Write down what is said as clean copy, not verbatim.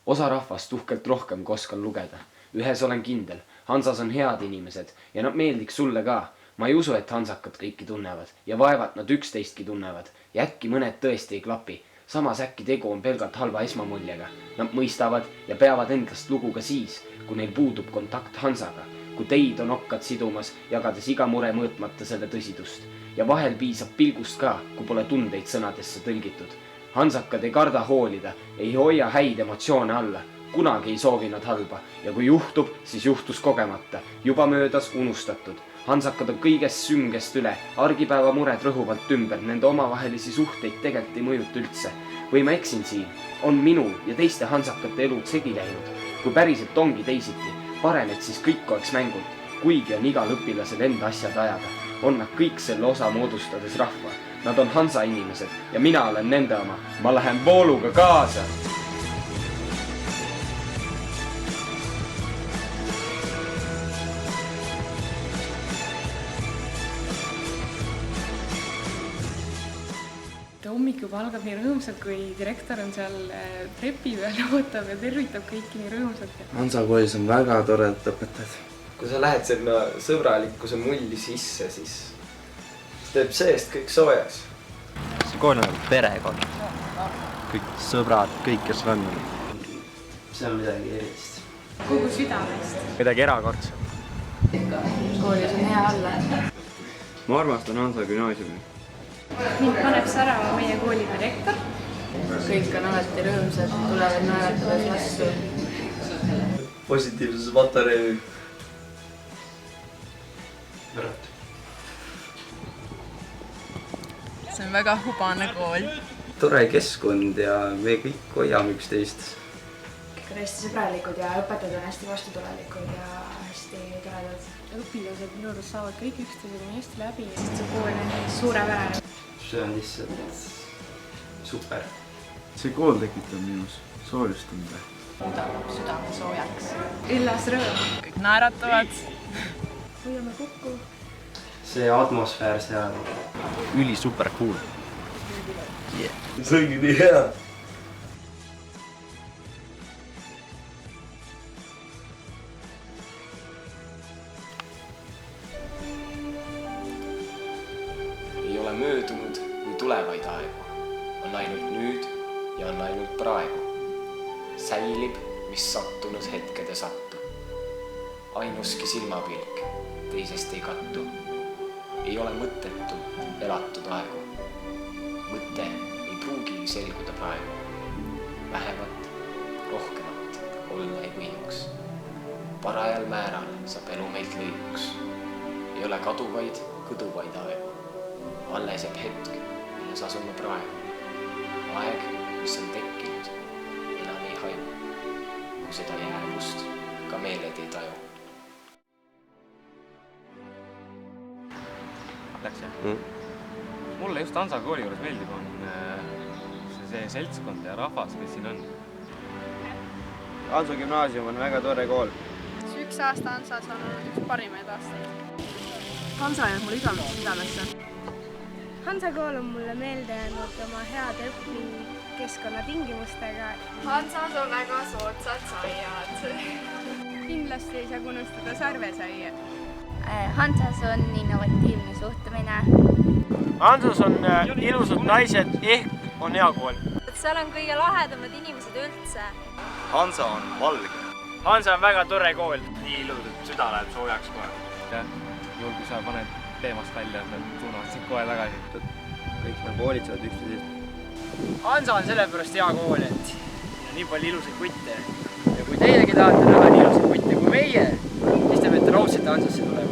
Osa rahvast uhkelt rohkem, kui oskan lugeda. Ühes olen kindel, Hansas on head inimesed ja nad meeldiks sulle ka. Ma ei usu, et hansakad kõiki tunnevad ja vaevat nad üksteistki tunnevad ja äkki mõned tõesti ei klapi. Samas äkki tegu on pelgalt halva esmamuljega. Nad mõistavad ja peavad endast lugu ka siis, kui neil puudub kontakt Hansaga, kui teid on okkad sidumas, jagades iga mure mõõtmata selle tõsidust. Ja vahel piisab pilgust ka, kui pole tundeid sõnadesse tõlgitud. Hansakad ei karda hoolida, ei hoia häid emotsioone alla. Kunagi ei soovi nad halba ja kui juhtub, siis juhtus kogemata, juba möödas unustatud. Hansakad on kõigest süngest üle, argipäeva mured rõhuvalt ümber, nende omavahelisi suhteid tegelikult ei mõjuta üldse. Või ma eksin siin, on minu ja teiste hansakate elud segi läinud. Kui päriselt ongi teisiti, parem, et siis kõik oleks mängult, kuigi on igal õpilasel enda asjad ajada. On nad kõik selle osa moodustades rahva. Nad on Hansa inimesed ja mina olen nende oma. Ma lähen vooluga kaasa. Hommik juba algab nii rõõmsalt, kui direktor on seal trepi peal ja ootab ja tervitab kõiki nii rõõmsalt. Hansa koolis on väga toredad õpetajad. Kui sa lähed sinna sõbralikkuse mulli sisse, siis teeb seest kõik soojaks. See kool on nagu perekond. Kõik sõbrad, kõik, kes on. See on midagi erist. Kogu südamest. Midagi erakordset. Koolis on hea olla. Ma armastan Hansa gümnaasiumi. Mind paneb särama meie kooli direktor. Kõik on alati rõõmsad, tulevad naeratades vastu. Positiivses materjali. See on väga hubane kool. Tore keskkond ja me kõik hoiame üksteist. Kõik on hästi sõbralikud ja õpetajad on hästi vastutulelikud ja hästi toredad. Õpilased minu arust saavad kõik üksteisega nii hästi läbi. See kool on suurepärane. See on lihtsalt super. See kool tekitab minus soojustunde. Muudab südame soojaks. Illas rõõm. Kõik naeratavad. Hoiame kokku. See atmosfäär seal. Üli super cool. See ongi nii hea. Ei ole möödunud või tulevaid aegu. On ainult nüüd ja on ainult praegu. Säilib, mis sattunud hetkede sattu. Ainuski silmapilk teisest ei kattu. Ei ole mõttetult elatud aegu. Mõte ei pruugi selguda praegu. Vähemat, rohkemat olla ei võinuks. Parajal määral saab elu meilt lõiguks. Ei ole kaduvaid, kõduvaid aegu. Alles jääb hetk, milles asume praegu. Aeg, mis on tekkinud, enam ei haju. Kui seda jäävust ka meeled ei taju. Läks jah? Mulle just Hansa kooli juures meeldib on see seltskond ja rahvas, kes siin on. Hansa gümnaasium on väga tore kool. See üks aasta Hansas on olnud üks parimaid aastaid. Hansa jääb mul igavesti südamesse. Hansa kool on mulle meelde jäänud oma heade õpikeskkonna tingimustega. Hansas on väga soodsad saiad. Kindlasti ei saa unustada sarvesaia. Hansas on innovatiivne suhtumine. Hansas on ilusad naised, ehk on hea kool. Seal on kõige lahedamad inimesed üldse. Hansa on valge. Hansa on väga tore kool. Nii ilus, et süda läheb soojaks kohe. Ja juhul, kui sa paned teemast välja, nad suunavad sind kohe tagasi. Kõik nagu hoolitsevad üksteisest. Hansa on sellepärast hea kool, et nii palju ilusaid kutte. Ja kui teiegi tahate näha nii ilusaid kutte kui meie, siis te peate raudselt Hansasse tulema.